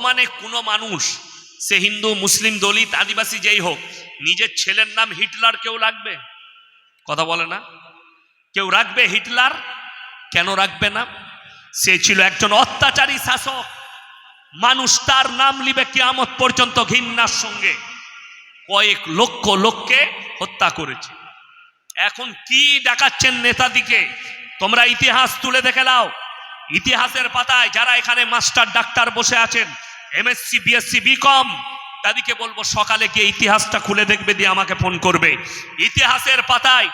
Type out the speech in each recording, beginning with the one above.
বর্তমানে কোনো মানুষ, সে হিন্দু, মুসলিম, দলিত, আদিবাসী যেই হোক, নিজের ছেলের নাম হিটলার কেউ রাখবে? কথা বলে না? কেউ রাখবে হিটলার? কেন রাখবে না? সে ছিল একজন অত্যাচারী শাসক। মানুষ তার নাম লিবে কিয়ামত পর্যন্ত ঘৃণার সঙ্গে। কয়েক লক্ষ লোককে হত্যা করেছে। এখন কি দেখাচ্ছেন নেতাদিকে? তোমরা ইতিহাস তুলে দেখে নাও। ইতিহাসের পাতায় যারা এখানে মাস্টার ডাক্তার বসে আছেন, এমএসসি, বিএসসি, বিকম, তাদেরকে বলবো সকালে গিয়ে ইতিহাসটা খুলে দেখবে, দিয়ে আমাকে ফোন করবে। ইতিহাসের পাতায়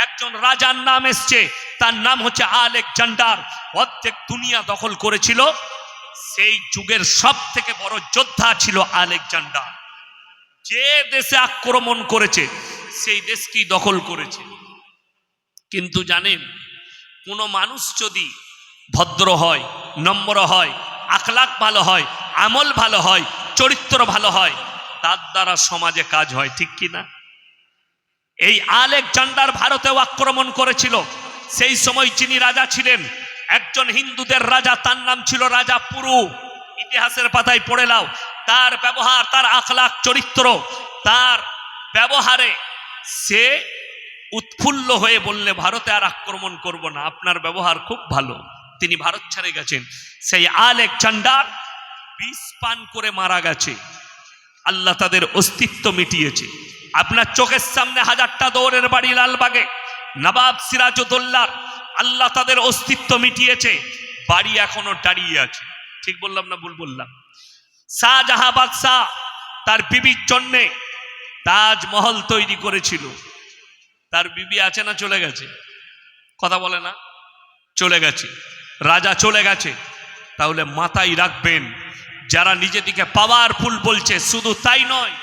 একজন রাজার নাম এসছে, তার নাম হচ্ছে আলেকজান্ডার। অর্ধেক দুনিয়া দখল করেছিল। সেই যুগের সব থেকে বড় যোদ্ধা ছিল আলেকজান্ডার। যে দেশে আক্রমণ করেছে সেই দেশকেই দখল করেছে। কিন্তু জানেন, কোনো মানুষ যদি ভদ্র হয়, নম্র হয়, আখলাক ভালো হয়, আমল ভালো হয়, চরিত্র ভালো হয়, তার দ্বারা সমাজে কাজ হয়, ঠিক কি না? এই আলেকজান্ডার ভারতেও আক্রমণ করেছিল। সেই সময় যিনি রাজা ছিলেন, একজন হিন্দুদের রাজা, তার নাম ছিল রাজা পুরু। ইতিহাসের পাতায় পড়ে নাও। তার ব্যবহার, তার আখলাক, চরিত্র, তার ব্যবহারে সে উৎফুল্ল হয়ে বললে, ভারতে আর আক্রমণ করব না, আপনার ব্যবহার খুব ভালো। তিনি ভারত ছেড়ে গেছেন। সেই আলেকজান্ডার বিষ পান করে মারা গেছে। আল্লাহ তাদের অস্তিত্ব মিটিয়েছে। আপনার চোখের সামনে হাজারটা দৌড়ের বাড়ি লালবাগে, নবাব সিরাজউদ্দৌলার আল্লাহ তাদের অস্তিত্ব মিটিয়েছে। বাড়ি এখনো দাঁড়িয়ে আছে। ঠিক বললাম না ভুল বললাম? শাহজাহান বাদশাহ তার বিবির জন্যে তাজমহল তৈরি করেছিল। তার বিবি আছে না চলে গেছে? কথা বলে না? চলে গেছে। রাজা চলে গেছে। তাহলে মাথায় রাখবেন, যারা নিজেদিকে পাওয়ারফুল বলছে, শুধু তাই নয়,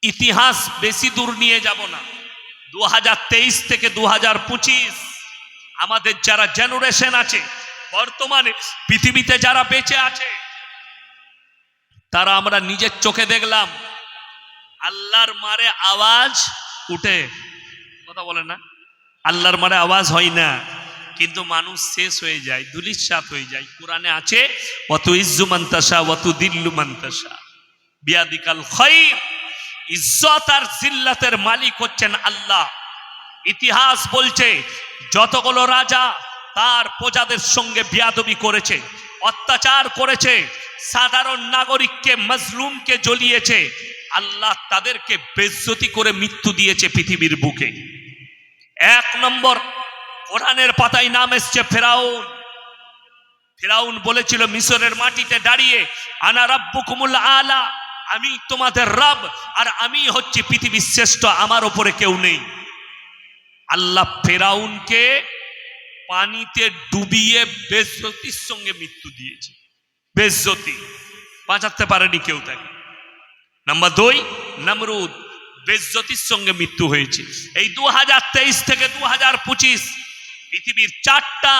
ইতিহাস বেশি দূর নিয়ে যাব না। 2023 থেকে 2025 আমাদের যারা জেনারেশন আছে, বর্তমানে পৃথিবীতে যারা বেঁচে আছে, তারা আমরা নিজের চোখে দেখলাম আল্লাহর মারে আওয়াজ উঠে। কথা বলে না? আল্লাহর মারে আওয়াজ হয় না, কিন্তু মানুষ শেষ হয়ে যায়, দুলিশাত হয়ে যায়। কোরআনে আছে, ওয়াতু ইজ্জু মান তাশা ওয়াতু দিল্লু মান তাশা বিয়াদিকাল খায়র। ইজ্জত আর জিল্লাতের মালিক হচ্ছেন আল্লাহ। ইতিহাস বলছে, যতগুলো রাজা তার প্রজাদের সঙ্গে বেয়াদবি করেছে, অত্যাচার করেছে, সাধারণ নাগরিককে, মজলুমকে জ্বলিয়েছে, আল্লাহ তাদেরকে বেইজ্জতি করে মৃত্যু দিয়েছে পৃথিবীর বুকে। এক নম্বর, কোরআনের পাতায় নাম এসছে ফেরাউন। ফেরাউন বলেছিল মিশরের মাটিতে দাঁড়িয়ে, আনা রাব্বুকুমুল আলা, আমি তোমাদের রব, আর আমি হচ্ছি পৃথিবীর শ্রেষ্ঠ, আমার উপরে কেউ নেই। আল্লাহ ফেরাউনকে পানিতে ডুবিয়ে বেইজ্জতির সঙ্গে মৃত্যু দিয়েছে। বেইজ্জতি, বাঁচাতে পারেনি কেউ তাকে। নাম্বার 2, নমরুদ, বেইজ্জতির সঙ্গে মৃত্যু হয়েছে। এই 2023 থেকে 2025 পৃথিবীর 4টা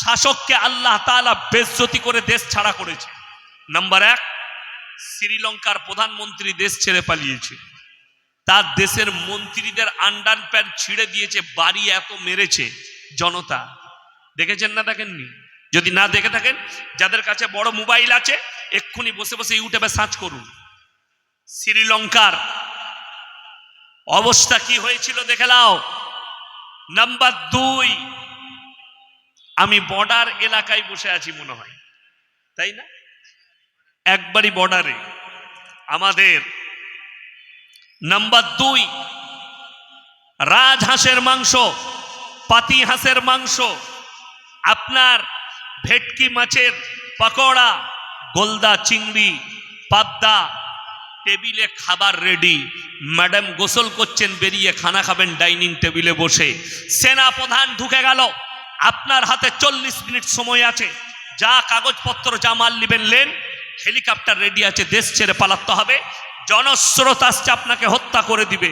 শাসককে আল্লাহ তাআলা বেইজ্জতি করে দেশ ছাড়া করেছে। নাম্বার 1, শ্রীলঙ্কার প্রধানমন্ত্রী দেশ ছেড়ে পালিয়েছে। তার দেশের মন্ত্রীদের আন্ডার প্যান্ট ছিঁড়ে দিয়েছে, বাড়ি এত মেরেছে জনতা। দেখেছেন না দেখেননি? যদি না দেখে থাকেন, যাদের কাছে বড় মোবাইল আছে, এক্ষুনি বসে বসে ইউটিউবে সার্চ করুন। শ্রীলঙ্কার অবস্থা কি হয়েছিল দেখে নাও। নাম্বার 2, আমি বর্ডার এলাকায় বসে আছি মনে হয়, তাই না? একবারই বর্ডারে আমাদের। নাম্বার 2, রাজহাঁসের মাংস, পাতি হাঁসের মাংস, আপনার ভেটকি মাছের পকোড়া, গোলদা চিংড়ি, পাবদা, টেবিলে খাবার রেডি। ম্যাডাম গোসল করছেন, বেরিয়ে খানা খাবেন ডাইনিং টেবিলে বসে। সেনা প্রধান ঢুকে গেল, আপনার হাতে 40 মিনিট সময় আছে, যা কাগজপত্র যা মাল নেবেন নেন, হেলিকপ্টার রেডি আছে, দেশ ছেড়ে পালাতে হবে, জনস্রোত আসছে, আপনাকে হত্যা করে দিবে।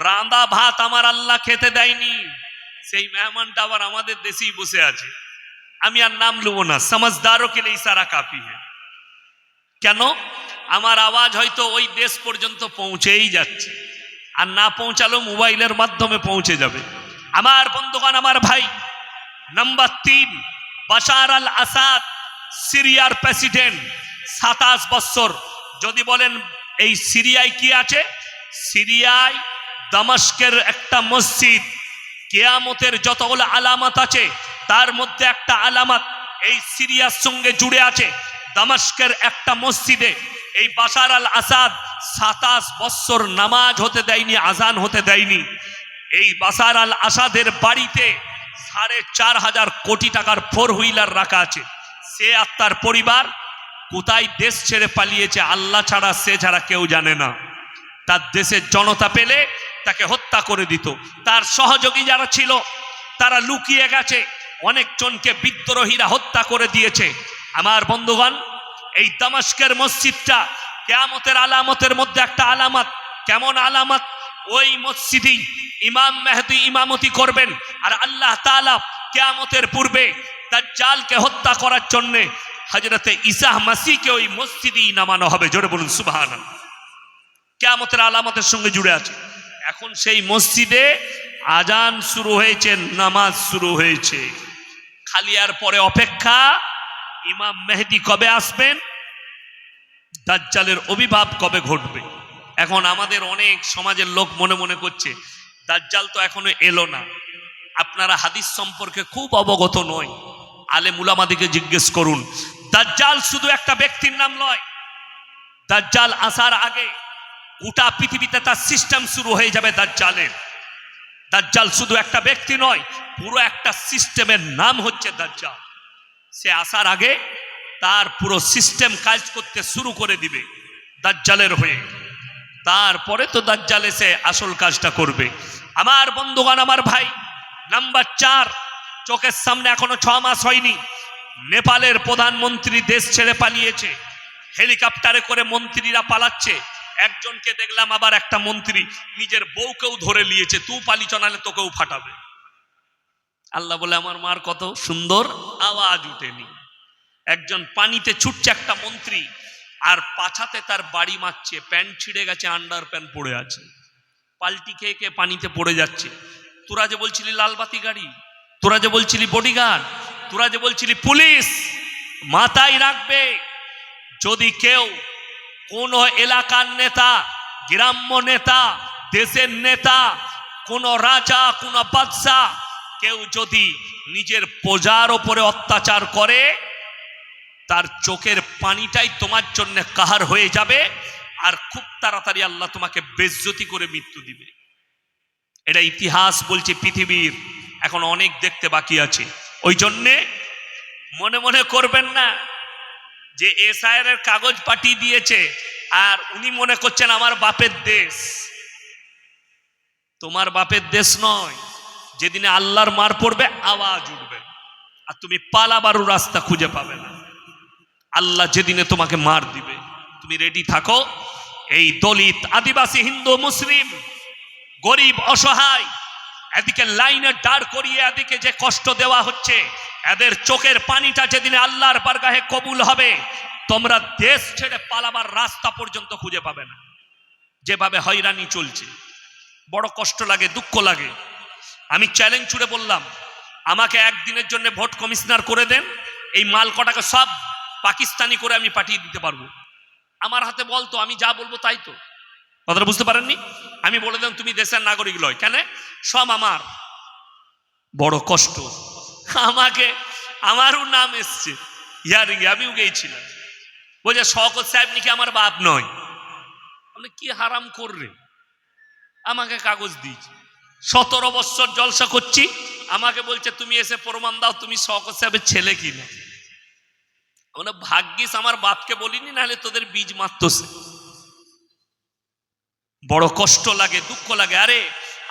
রাঁধা ভাত আমার আল্লাহ খেতে দেয়নি, সেই মেহমানটা আবার আমাদের দেশেই বসে আছে। আমি আর নাম নেব না, সমঝদারো কে লিয়ে ইশারা কাফি হ্যায়। কেন? আমার আওয়াজ হয়তো ওই দেশ পর্যন্ত পৌঁছেই যাচ্ছে, আর না পৌঁছালেও মোবাইলের মাধ্যমে পৌঁছে যাবে। আমার বন্ধুগণ, আমার ভাই, নাম্বার 3, বাশার আল আসাদ সিরিয়ার প্রেসিডেন্ট 27 বছর। যদি বলেন এই সিরিয়ায় কি আছে, সিরিয়ায় দামাস্কের একটা মসজিদ, কিয়ামতের যতগুলো আলামত আছে তার মধ্যে একটা আলামত এই সিরিয়ার সঙ্গে জুড়ে আছে। দামাস্কের একটা মসজিদে এই বাশার আল আসাদ 27 বছর নামাজ হতে দেয়নি, আজান হতে দেয়নি। এই বাশার আল আসাদের বাড়িতে 4,500 কোটি টাকার 4 হুইলার রাখা আছে। সে আর তার পরিবার কোথায় দেশ ছেড়ে পালিয়েছে আল্লাহ ছাড়া, সে ছাড়া কেউ জানে না। তার দেশের জনতা পেলে তাকে হত্যা করে দিত। তার সহযোগী যারা ছিল তারা লুকিয়ে গেছে, অনেকজনকে বিদ্রোহীরা হত্যা করে দিয়েছে। আমার বন্ধুগণ, এই দামাস্কের মসজিদটা কিয়ামতের আলামতের মধ্যে একটা আলামত। কেমন আলামত? ওই মসজিদেই ইমাম মেহদী ইমামতি করবেন, আর আল্লাহ তাআলা কিয়ামতের পূর্বে দাজ্জালকে হত্যা করার জন্য হযরতে ঈসা মাসীহকে ওই মসজিদেই নামানো হবে। জোরে বলুন সুবহানাল্লাহ। কিয়ামতের আলামতের সঙ্গে জুড়ে আছে। এখন সেই মসজিদে আজান শুরু হয়েছে, নামাজ শুরু হয়েছে। খালি আর পরে অপেক্ষা, ইমাম মেহদী কবে আসবেন, দাজ্জালের আবির্ভাব কবে ঘটবে। এখন আমাদের অনেক সমাজের লোক মনে মনে করছে দাজ্জাল তো এখনো এলো না। আপনারা হাদিস সম্পর্কে খুব অবগত নয়, আলেম উলামাদেরকে জিজ্ঞেস করুন। দাজ্জাল শুধু একটা ব্যক্তির নাম নয়, দাজ্জাল আসার আগে গোটা পৃথিবীতে তার সিস্টেম শুরু হয়ে যাবে দাজ্জালের। দাজ্জাল শুধু একটা ব্যক্তি নয়, পুরো একটা সিস্টেমের নাম হচ্ছে দাজ্জাল। সে আসার আগে তার পুরো সিস্টেম কাজ করতে শুরু করে দিবে দাজ্জালের হয়ে। তারপরে তো দাজ্জাল এসে আসল কাজটা করবে। আমার বন্ধুগণ, আমার ভাই, নাম্বার 4, চোখের সামনে এখনো 6 মাস হয়নি, নেপালের প্রধানমন্ত্রী দেশ ছেড়ে পালিয়েছে। হেলিকপ্টারে করে মন্ত্রীরা পালাচ্ছে। একজনকে দেখলাম আবার একটা মন্ত্রী নিজের বউকেও ধরে নিয়েছে, তুই পালিছ নালে তোকেও ফাটাবে। আল্লাহ বলে আমার মার কত সুন্দর আওয়াজ উঠেনি। একজন পানিতে ছুটছে একটা মন্ত্রী, আর পাছাতে তার বাড়ি মারছে, প্যান্ট ছিঁড়ে গেছে, আন্ডার প্যান্ট পড়ে আছে, পাল্টি খেয়ে খেয়ে পানিতে পড়ে যাচ্ছে। তোরা যে বলছিলি লালবাতি গাড়ি, তোরা যে বলছিলি বডিগার্ড, তোরা যে বলছিলি পুলিশ, মাথায় রাখবে যদি কেউ কোন এলাকার নেতা, গ্রাম্য নেতা, দেশের নেতা, কোন রাজা, কোন বাদশা, কেউ যদি নিজের প্রজার ওপরে অত্যাচার করে, তার চোখের পানিটাই তোমার জন্য কাহার হয়ে যাবে, আর খুব তাড়াতাড়ি আল্লাহ তোমাকে বেজ্জতি করে মৃত্যু দিবে। এটা ইতিহাস বলছে পৃথিবীর, এখন অনেক দেখতে বাকি আছে। ওই জন্যে মনে মনে করবেন না যে এসআইআর এর কাগজ পাঠিয়ে দিয়েছে আর উনি মনে করছেন আমার বাপের দেশ। তোমার বাপের দেশ নয়। যেদিনে আল্লাহর মার পড়বে আওয়াজ উঠবে, আর তুমি পালাবারও রাস্তা খুঁজে পাবে না। আল্লাহ যেদিনে তোমাকে মার দিবে, তুমি রেডি থাকো। এই দলিত, আদিবাসী, হিন্দু, মুসলিম, গরিব, অসহায়, এদিকে লাইনে দাঁড় করিয়ে এদিকে যে কষ্ট দেওয়া হচ্ছে, এদের চোখের পানিটা যেদিনে আল্লাহর বারগাহে কবুল হবে, তোমরা দেশ ছেড়ে পালাবার রাস্তা পর্যন্ত খুঁজে পাবে না। যেভাবে হয়রানি চলছে, বড় কষ্ট লাগে, দুঃখ লাগে। আমি চ্যালেঞ্জ ছুড়ে বললাম, আমাকে একদিনের জন্য ভোট কমিশনার করে দেন, এই মাল কটাকে সব পাকিস্তানি করে আমি পাঠিয়ে দিতে পারবো। আমার হাতে বলতো, আমি যা বলবো তাই তো। কথাটা বুঝতে পারেননি? আমি বলে দেন তুমি দেশের নাগরিক লয়, কেন? সব আমার। বড় কষ্ট আমাকে, আমারও নাম এসছে ইয়ারিং, আমিও গিয়েছিলাম। বলছে শওকত সাহেব নাকি আমার বাপ নয়। বলে কি হারাম করবে, আমাকে কাগজ দিয়েছে, 17 বছর জলসা করছি, আমাকে বলছে তুমি এসে প্রমাণ দাও তুমি শওকত সাহেবের ছেলে কিনা। মানে ভাগ্যিস আমার বাপকে বলিনি, নাহলে তোদের বীজ মারতো সে। বড় কষ্ট লাগে, দুঃখ লাগে। আরে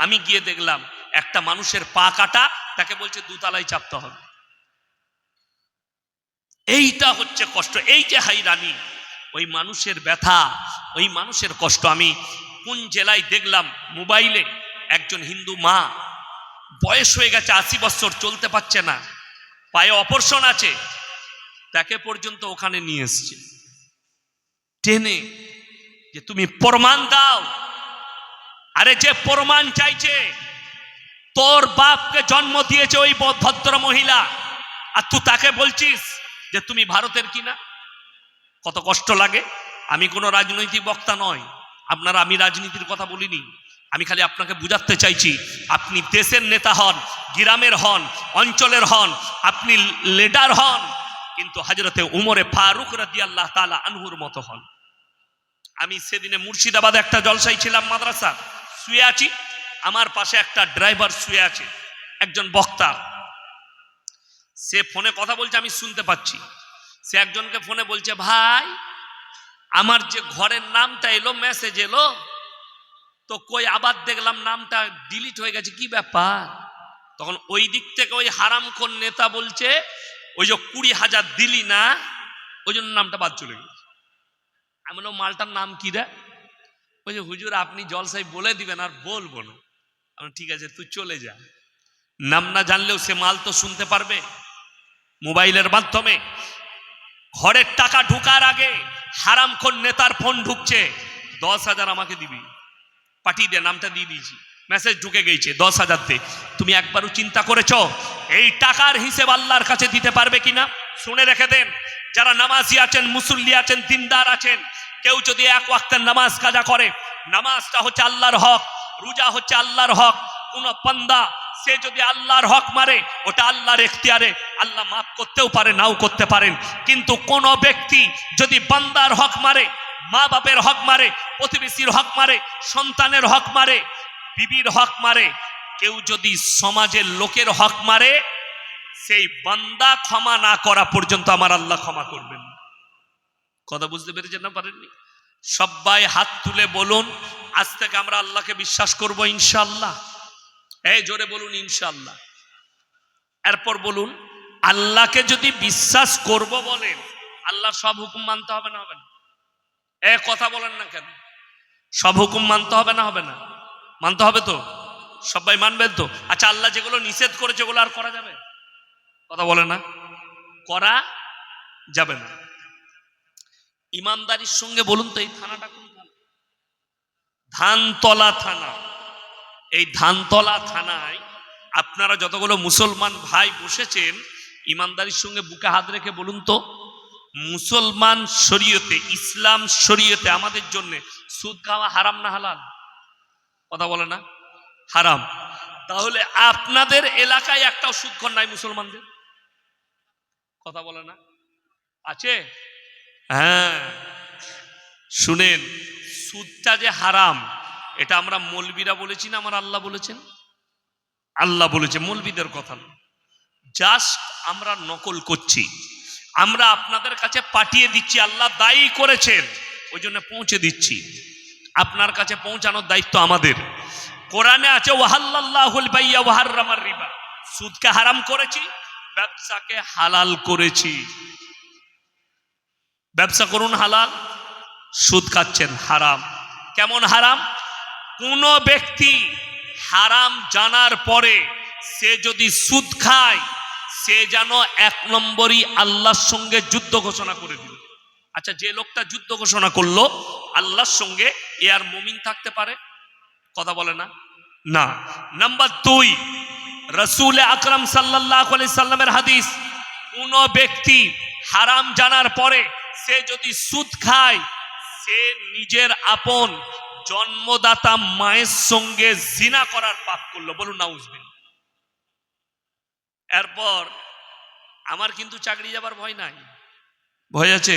আমি গিয়ে দেখলাম একটা মানুষের পা কাটা, তাকে বলছে 2 তলায় চাপতে হবে। এইটা হচ্ছে কষ্ট। এই যে হাইরানি, ওই মানুষের ব্যথা, ওই মানুষের কষ্ট। আমি কোন জেলায় দেখলাম মোবাইলে, একজন হিন্দু মা, বয়স হয়ে গেছে 80 বছর, চলতে পারছে না, পায়ে অপারেশন আছে, তাকে পর্যন্ত ওখানে নিয়ে এসছে টেনে, যে তুমি প্রমাণ দাও। আরে যে প্রমাণ চাইছে, তোর বাপকে জন্ম দিয়েছে ওই ভদ্র মহিলা, আর তুই তাকে বলছিস যে তুমি ভারতের কিনা। কত কষ্ট লাগে। আমি কোনো রাজনৈতিক বক্তা নয়, আপনারা, আমি রাজনীতির কথা বলিনি, আমি খালি আপনাকে বুঝাতে চাইছি, আপনি দেশের নেতা হন, গ্রামের হন, অঞ্চলের হন, আপনি লিডার হন, কিন্তু হযরতে উমরে ফারুক রাদিয়াল্লাহু তাআলা আনহুর মতো হন। আমি সেদিনে মুর্শিদাবাদে একটা জলসায় ছিলাম, মাদ্রাসা, শুয়ে আছি, আমার পাশে একটা ড্রাইভার শুয়ে আছে, একজন বক্তা, সে ফোনে কথা বলছে, আমি শুনতে পাচ্ছি। সে একজনকে ফোনে বলছে, ভাই আমার যে ঘরের নামটা এলো, মেসেজ এলো তো, কই আবার দেখলাম নামটা ডিলিট হয়ে গেছে, কি ব্যাপার? তখন ওই দিক থেকে ওই হারামখোর নেতা বলছে, ওই যে 20,000 দিলি না, ওই জন্য নামটা বাদ চলে গেছে। আমি বললাম, মালটার নাম কি রে? ওই যে হুজুর আপনি জলসাই বলে দিবেন, আর বলবো না। আমি ঠিক আছে, তুই চলে যা। নাম না জানলেও সে মাল তো শুনতে পারবে মোবাইলের মাধ্যমে। ঘরের টাকা ঢুকার আগে হারামখোর নেতার ফোন ঢুকছে, 10,000 আমাকে দিবি, পাঠিয়ে দে, নামটা দিয়ে দিয়েছি, মেসেজ ঢুকে গেছে 10,000 দে। তুমি একবারও চিন্তা করেছ এই টাকার হিসেব আল্লাহর কাছে দিতে পারবে কিনা? শুনে রেখে দেন, যারা নামাজি আছেন, মুসল্লি আছেন, দিনদার আছেন, কেউ যদি এক ওয়াক্তের নামাজ কাজা করে, নামাজটা হচ্ছে আল্লাহর হক, রোজা হচ্ছে আল্লাহর হক, কোন বান্দা সে যদি আল্লাহর হক মারে, ওটা আল্লাহর এখতিয়ারে, আল্লাহ মাফ করতেও পারে, নাও করতে পারেন। কিন্তু কোন ব্যক্তি যদি বান্দার হক মারে, মা বাপের হক মারে, প্রতিবেশীর হক মারে, সন্তানের হক মারে, বিবির হক মারে, কেউ যদি সমাজের লোকের হক মারে, সেই বান্দা ক্ষমা না করা পর্যন্ত আমার আল্লাহ ক্ষমা করবেন। কথা বুঝতে পেরেছেন না পারেননি? সবাই হাত তুলে বলুন, আজ থেকে আমরা আল্লাহকে বিশ্বাস করব ইনশাআল্লাহ। এই জোরে বলুন ইনশাআল্লাহ। এরপর বলুন, আল্লাহকে যদি বিশ্বাস করব বলেন, আল্লাহর সব হুকুম মানতে হবে না হবে না? কথা বলেন না কেন? সব হুকুম মানতে হবে না হবে না? মানতে হবে তো, সবাই মানবেন তো? আচ্ছা, আল্লাহ যেগুলো নিষেধ করেছে ওগুলো আর করা যাবে? কথা বলে না, করা যাবে না। ইমানদারির সঙ্গে বলুন তো, এই থানাটা কোন থানা? ধানতলা থানা। এই ধানতলা থানায় আপনারা যতগুলো মুসলমান ভাই বসেছেন, ইমানদারির সঙ্গে বুকে হাত রেখে বলুন তো, মুসলমান শরীয়তে, ইসলাম শরীয়তে আমাদের জন্য সুদ খাওয়া হারাম না হালাল? কথা বলে না, হারাম। তাহলে আপনাদের এলাকায় একটাও সুদখোর নাই মুসলমানদের? কথা বলে না, আছে? হ্যাঁ, শুনেন, সুদটা যে হারাম, এটা আমরা মৌলবীরা বলেছি না আমার আল্লাহ বলেছেন? আল্লাহ বলেছে, মৌলবীদের কথা না। জাস্ট আমরা নকল করছি, আমরা আপনাদের কাছে পাঠিয়ে দিচ্ছি, আল্লাহ দায়ী করেছেন ওই জন্য পৌঁছে দিচ্ছি। আপনার কাছে পৌঁছানোর দায়িত্ব আমাদের। কোরআনে আছে, ওয়াহাল্লাল্লাহুল বাইয়া ওয়া হাররামার রিবা, সুদকে হারাম করেছি, ব্যবসাকে হালাল করেছি। ব্যবসা করুন হালাল, সুদ খাচ্ছেন হারাম। কেমন হারাম? কোন ব্যক্তি হারাম জানার পরে সে যদি সুদ খায়, সে যেন 1 নম্বরই আল্লাহর সঙ্গে যুদ্ধ ঘোষণা করে দিল। আচ্ছা, যে লোকটা যুদ্ধ ঘোষণা করলো আল্লাহর সঙ্গে, এ আর মুমিন থাকতে পারে? কথা বলে না, না। নাম্বার 2, রাসূল আকরাম সাল্লাল্লাহু আলাইহি সাল্লামের হাদিস, কোন ব্যক্তি হারাম জানার পরে সে যদি সুদ খায়, সে নিজের আপন জন্মদাতা মায়ের সঙ্গে জিনা করার পাপ করলো। বলুন নাউজুবিল্লাহ। এরপর আমার কিন্তু চাকরি যাবার ভয় নাই। ভয় আছে?